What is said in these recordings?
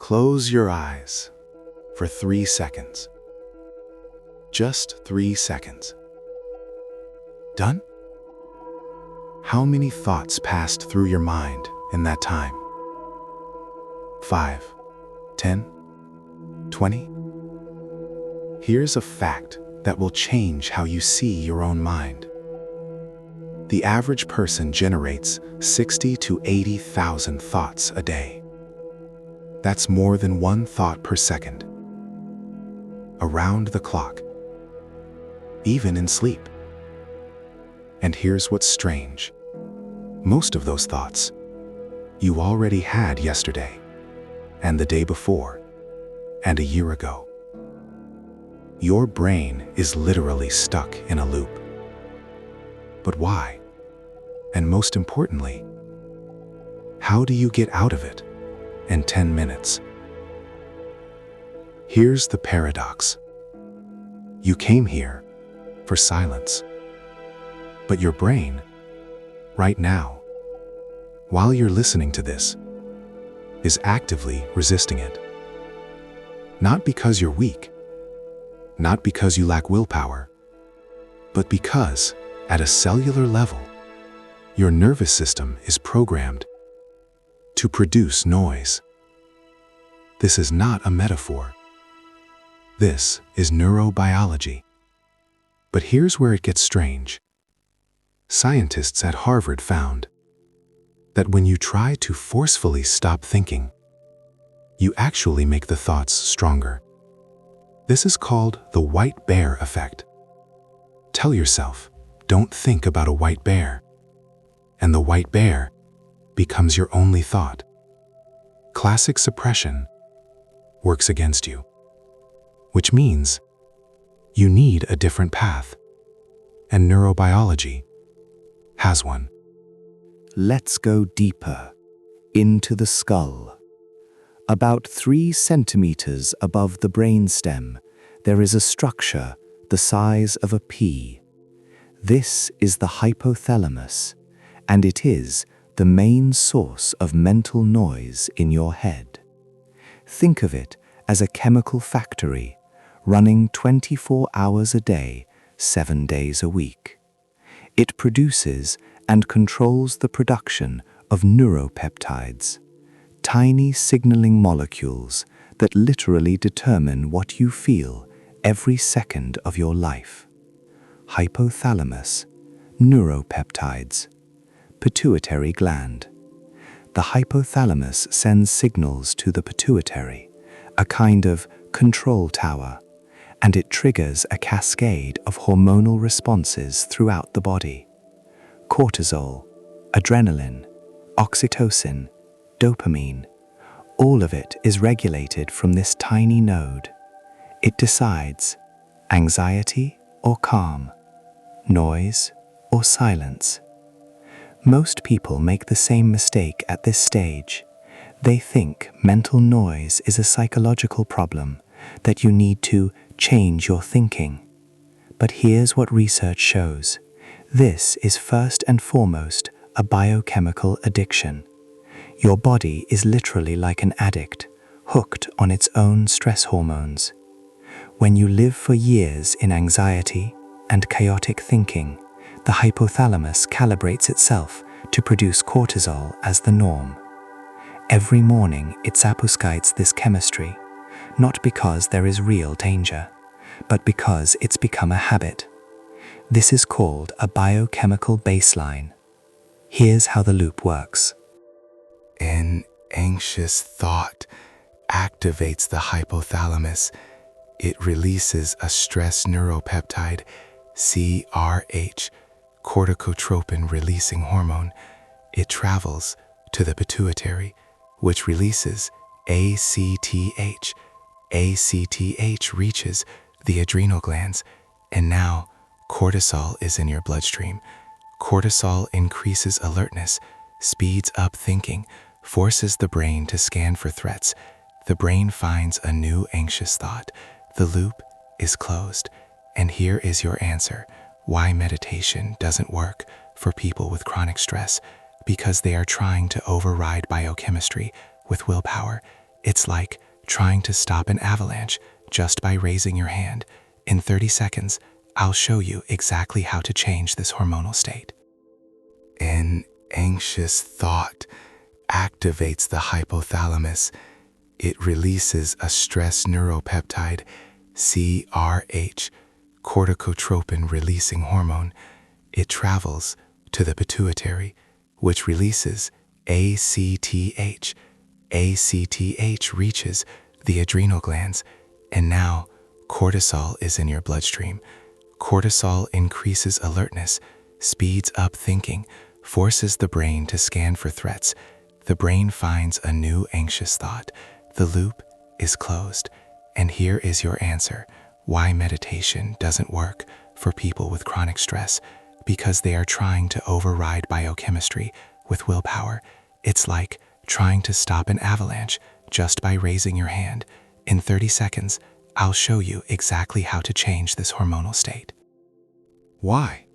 Close your eyes for 3 seconds. Just 3 seconds. Done? How many thoughts passed through your mind in that time? 5, 10, 20? Here's a fact that will change how you see your own mind. The average person generates 60 to 80,000 thoughts a day. That's more than 1 thought per second. Around the clock. Even in sleep. And here's what's strange. Most of those thoughts you already had yesterday, and the day before, and a year ago. Your brain is literally stuck in a loop. But why? And most importantly, how do you get out of it in 10 minutes? Here's the paradox. You came here for silence. But your brain, right now, while you're listening to this, is actively resisting it. Not because you're weak, not because you lack willpower, but because, at a cellular level, your nervous system is programmed to produce noise. This is not a metaphor. This is neurobiology. But here's where it gets strange. Scientists at Harvard found that when you try to forcefully stop thinking, you actually make the thoughts stronger. This is called the white bear effect. Tell yourself, don't think about a white bear, and the white bear becomes your only thought. Classic suppression works against you, which means you need a different path, and neurobiology has one. Let's go deeper, into the skull. About 3 centimeters above the brainstem, there is a structure the size of a pea. This is the hypothalamus, and it is the main source of mental noise in your head. Think of it as a chemical factory running 24 hours a day, 7 days a week. It produces and controls the production of neuropeptides, tiny signaling molecules that literally determine what you feel every second of your life. Hypothalamus, neuropeptides, pituitary gland. The hypothalamus sends signals to the pituitary, a kind of control tower, and it triggers a cascade of hormonal responses throughout the body. Cortisol, adrenaline, oxytocin, dopamine, all of it is regulated from this tiny node. It decides anxiety or calm, noise or silence. Most people make the same mistake at this stage. They think mental noise is a psychological problem, that you need to change your thinking. But here's what research shows. This is first and foremost a biochemical addiction. Your body is literally like an addict, hooked on its own stress hormones. When you live for years in anxiety and chaotic thinking, the hypothalamus calibrates itself to produce cortisol as the norm. Every morning it obfuscates this chemistry, not because there is real danger, but because it's become a habit. This is called a biochemical baseline. Here's how the loop works. An anxious thought activates the hypothalamus. It releases a stress neuropeptide, CRH, corticotropin-releasing hormone. It travels to the pituitary, which releases ACTH. ACTH reaches the adrenal glands, and now cortisol is in your bloodstream. Cortisol increases alertness, speeds up thinking, forces the brain to scan for threats. The brain finds a new anxious thought. The loop is closed. And here is your answer: why meditation doesn't work for people with chronic stress. Because they are trying to override biochemistry with willpower. It's like trying to stop an avalanche just by raising your hand. In 30 seconds, I'll show you exactly how to change this hormonal state. An anxious thought activates the hypothalamus. It releases a stress neuropeptide, CRH, corticotropin-releasing hormone. It travels to the pituitary, which releases ACTH. ACTH reaches the adrenal glands, and now cortisol is in your bloodstream. Cortisol increases alertness, speeds up thinking, forces the brain to scan for threats. The brain finds a new anxious thought. The loop is closed. And here is your answer: why meditation doesn't work for people with chronic stress. Because they are trying to override biochemistry with willpower. It's like trying to stop an avalanche just by raising your hand. In 30 seconds, I'll show you exactly how to change this hormonal state. Why?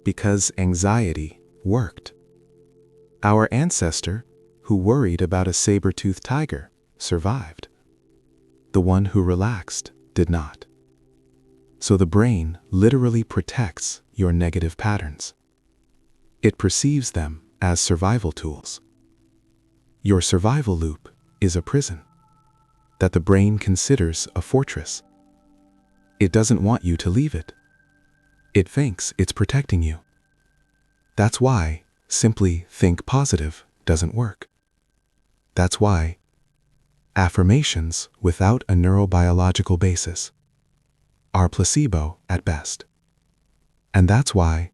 Because anxiety worked. Our ancestor, who worried about a saber-toothed tiger, survived. The one who relaxed did not. So the brain literally protects your negative patterns. It perceives them as survival tools. Your survival loop is a prison that the brain considers a fortress. It doesn't want you to leave it. It thinks it's protecting you. That's why simply think positive doesn't work. That's why affirmations without a neurobiological basis are placebo at best. And that's why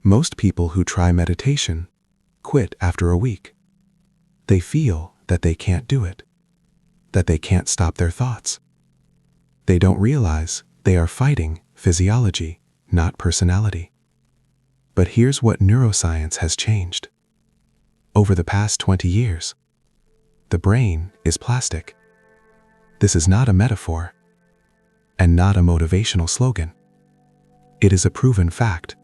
most people who try meditation quit after a week. They feel that they can't do it, that they can't stop their thoughts. They don't realize they are fighting physiology, not personality. But here's what neuroscience has changed. Over the past 20 years, the brain is plastic. This is not a metaphor and not a motivational slogan. It is a proven fact.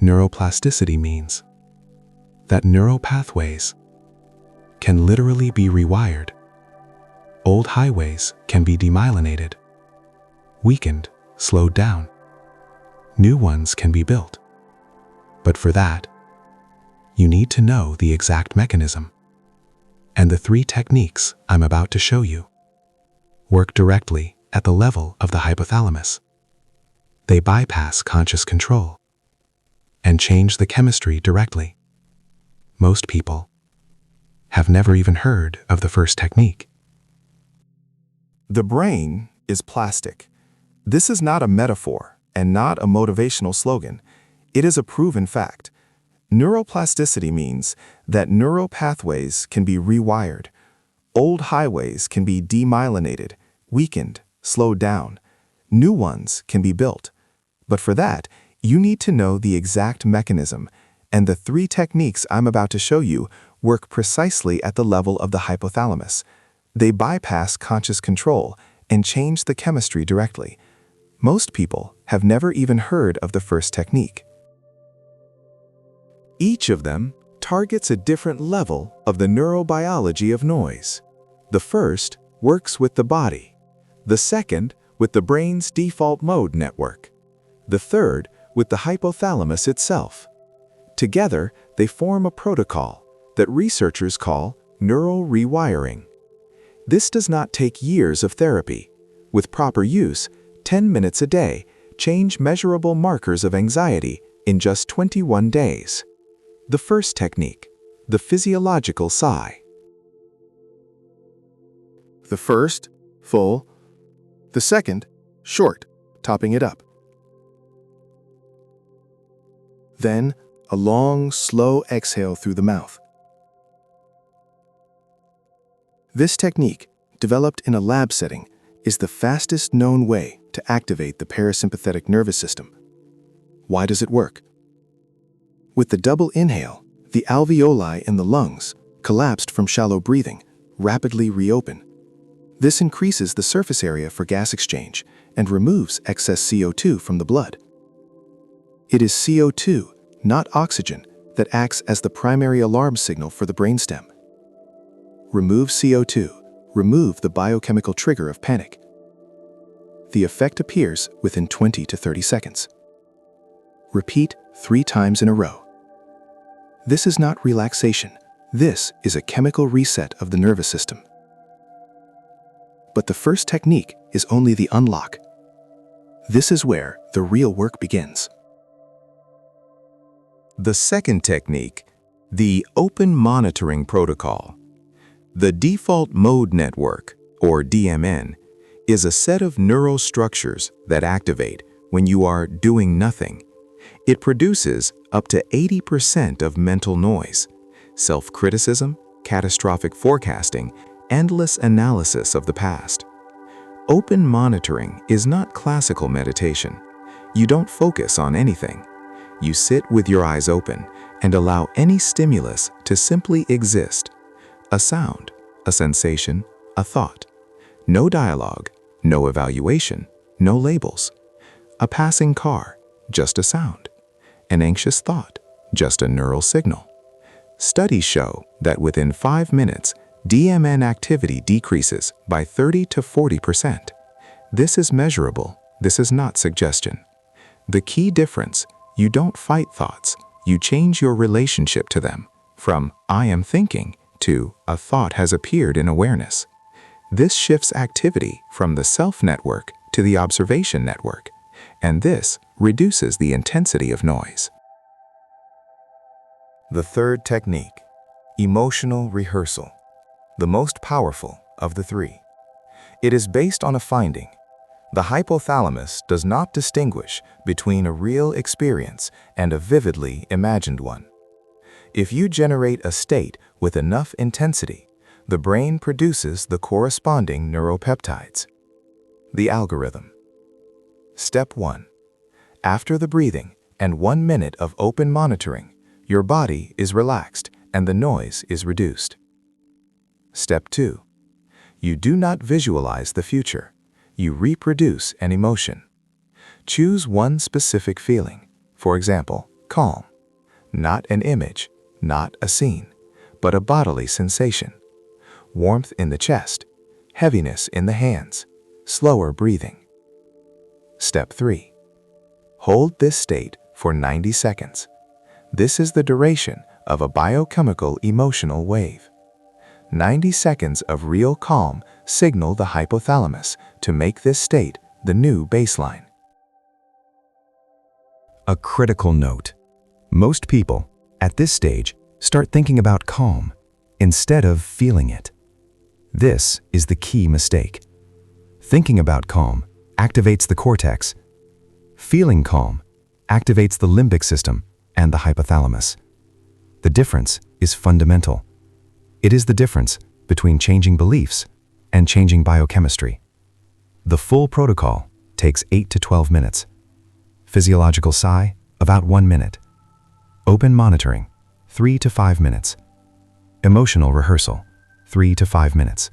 Neuroplasticity means that neural pathways can literally be rewired. Old highways can be demyelinated, weakened, slowed down. New ones can be built. But for that, you need to know the exact mechanism. And the 3 techniques I'm about to show you work directly at the level of the hypothalamus. They bypass conscious control and change the chemistry directly. Most people have never even heard of the first technique. The brain is plastic. This is not a metaphor and not a motivational slogan. It is a proven fact. Neuroplasticity means that neural pathways can be rewired. Old highways can be demyelinated, weakened, slowed down. New ones can be built. But for that, you need to know the exact mechanism, and the 3 techniques I'm about to show you work precisely at the level of the hypothalamus. They bypass conscious control and change the chemistry directly. Most people have never even heard of the first technique. Each of them targets a different level of the neurobiology of noise. The first works with the body, the second with the brain's default mode network, the third with the hypothalamus itself. Together, they form a protocol that researchers call neural rewiring. This does not take years of therapy. With proper use, 10 minutes a day change measurable markers of anxiety in just 21 days. The first technique, the physiological sigh. The first, full. The second, short, topping it up. Then, a long, slow exhale through the mouth. This technique, developed in a lab setting, is the fastest known way to activate the parasympathetic nervous system. Why does it work? With the double inhale, the alveoli in the lungs, collapsed from shallow breathing, rapidly reopen. This increases the surface area for gas exchange and removes excess CO2 from the blood. It is CO2, not oxygen, that acts as the primary alarm signal for the brainstem. remove CO2, remove the biochemical trigger of panic. The effect appears within 20 to 30 seconds. Repeat 3 times in a row. This is not relaxation. This is a chemical reset of the nervous system. But the first technique is only the unlock. This is where the real work begins. The second technique, the Open Monitoring Protocol. The Default Mode Network, or DMN, is a set of neural structures that activate when you are doing nothing. It produces up to 80% of mental noise, self-criticism, catastrophic forecasting, endless analysis of the past. Open monitoring is not classical meditation. You don't focus on anything. You sit with your eyes open and allow any stimulus to simply exist. A sound, a sensation, a thought. No dialogue, no evaluation, no labels. A passing car, just a sound. An anxious thought, just a neural signal. Studies show that within 5 minutes, DMN activity decreases by 30 to 40%. This is measurable. This is not suggestion. The key difference, you don't fight thoughts. You change your relationship to them from "I am thinking" to "a thought has appeared in awareness." This shifts activity from the self network to the observation network, and this reduces the intensity of noise. The third technique, emotional rehearsal, the most powerful of the 3. It is based on a finding. The hypothalamus does not distinguish between a real experience and a vividly imagined one. If you generate a state with enough intensity, the brain produces the corresponding neuropeptides. The algorithm. Step 1. After the breathing and 1 minute of open monitoring, your body is relaxed and the noise is reduced. Step 2. You do not visualize the future. You reproduce an emotion. Choose one specific feeling, for example, calm. Not an image, not a scene, but a bodily sensation. Warmth in the chest, heaviness in the hands, slower breathing. Step 3. Hold this state for 90 seconds. This is the duration of a biochemical emotional wave. 90 seconds of real calm signal the hypothalamus to make this state the new baseline. A critical note. Most people, at this stage, start thinking about calm instead of feeling it. This is the key mistake. Thinking about calm activates the cortex. Feeling calm activates the limbic system and the hypothalamus. The difference is fundamental. It is the difference between changing beliefs and changing biochemistry. The full protocol takes 8 to 12 minutes. Physiological sigh, about 1 minute. Open monitoring, 3 to 5 minutes. Emotional rehearsal, 3 to 5 minutes.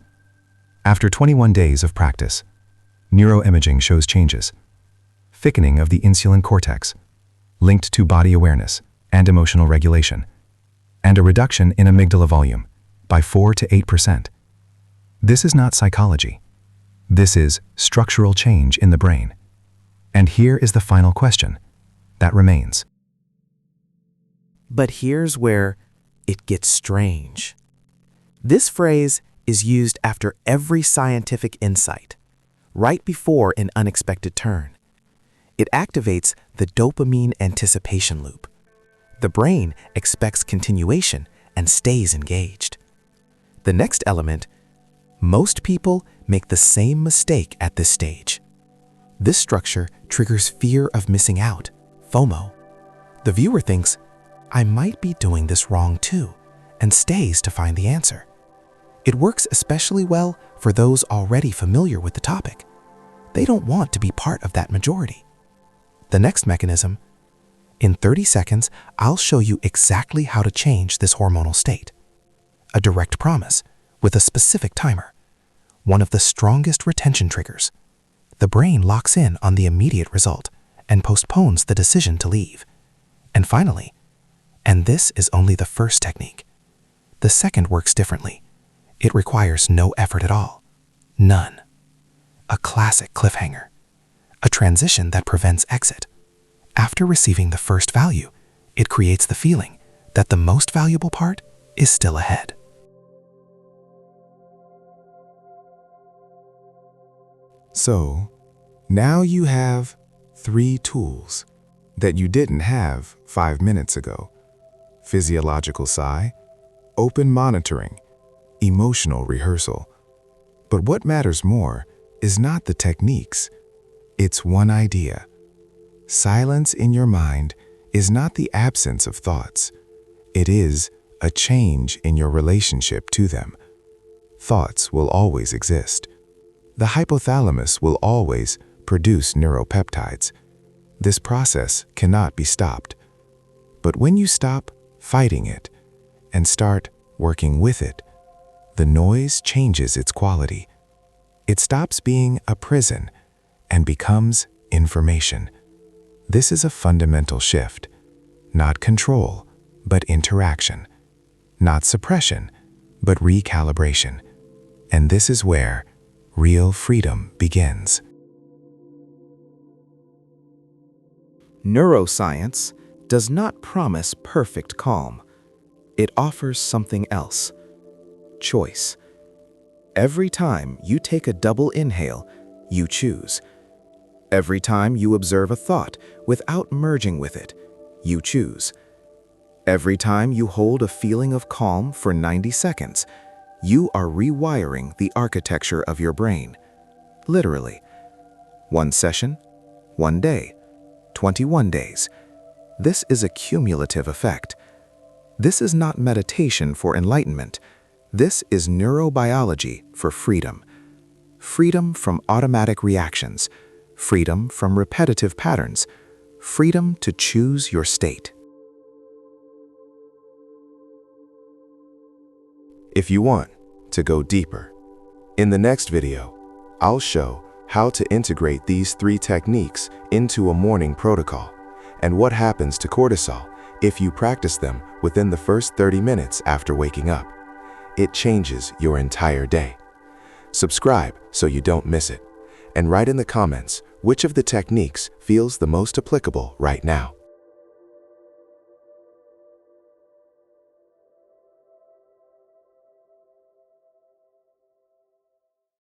After 21 days of practice, neuroimaging shows changes. Thickening of the insulin cortex, linked to body awareness and emotional regulation, and a reduction in amygdala volume by 4 to 8%. This is not psychology. This is structural change in the brain. And here is the final question that remains. But here's where it gets strange. This phrase is used after every scientific insight, right before an unexpected turn. It activates the dopamine anticipation loop. The brain expects continuation and stays engaged. The next element, most people make the same mistake at this stage. This structure triggers fear of missing out, FOMO. The viewer thinks, I might be doing this wrong too, and stays to find the answer. It works especially well for those already familiar with the topic. They don't want to be part of that majority. The next mechanism, in 30 seconds, I'll show you exactly how to change this hormonal state. A direct promise with a specific timer, one of the strongest retention triggers. The brain locks in on the immediate result and postpones the decision to leave. And finally, and this is only the first technique, the second works differently. It requires no effort at all. None. A classic cliffhanger. A transition that prevents exit. After receiving the first value, it creates the feeling that the most valuable part is still ahead. So, now you have 3 tools that you didn't have 5 minutes ago. Physiological sigh, open monitoring, emotional rehearsal. But what matters more is not the techniques. It's one idea. Silence in your mind is not the absence of thoughts. It is a change in your relationship to them. Thoughts will always exist. The hypothalamus will always produce neuropeptides. This process cannot be stopped. But when you stop fighting it and start working with it, the noise changes its quality. It stops being a prison and becomes information. This is a fundamental shift. Not control, but interaction. Not suppression, but recalibration. And this is where real freedom begins. Neuroscience does not promise perfect calm. It offers something else: choice. Every time you take a double inhale, you choose. Every time you observe a thought without merging with it, you choose. Every time you hold a feeling of calm for 90 seconds, you are rewiring the architecture of your brain. Literally. 1 session, 1 day, 21 days. This is a cumulative effect. This is not meditation for enlightenment. This is neurobiology for freedom. Freedom from automatic reactions. Freedom from repetitive patterns. Freedom to choose your state. If you want to go deeper, in the next video, I'll show how to integrate these 3 techniques into a morning protocol and what happens to cortisol if you practice them within the first 30 minutes after waking up. It changes your entire day. Subscribe so you don't miss it, and write in the comments which of the techniques feels the most applicable right now.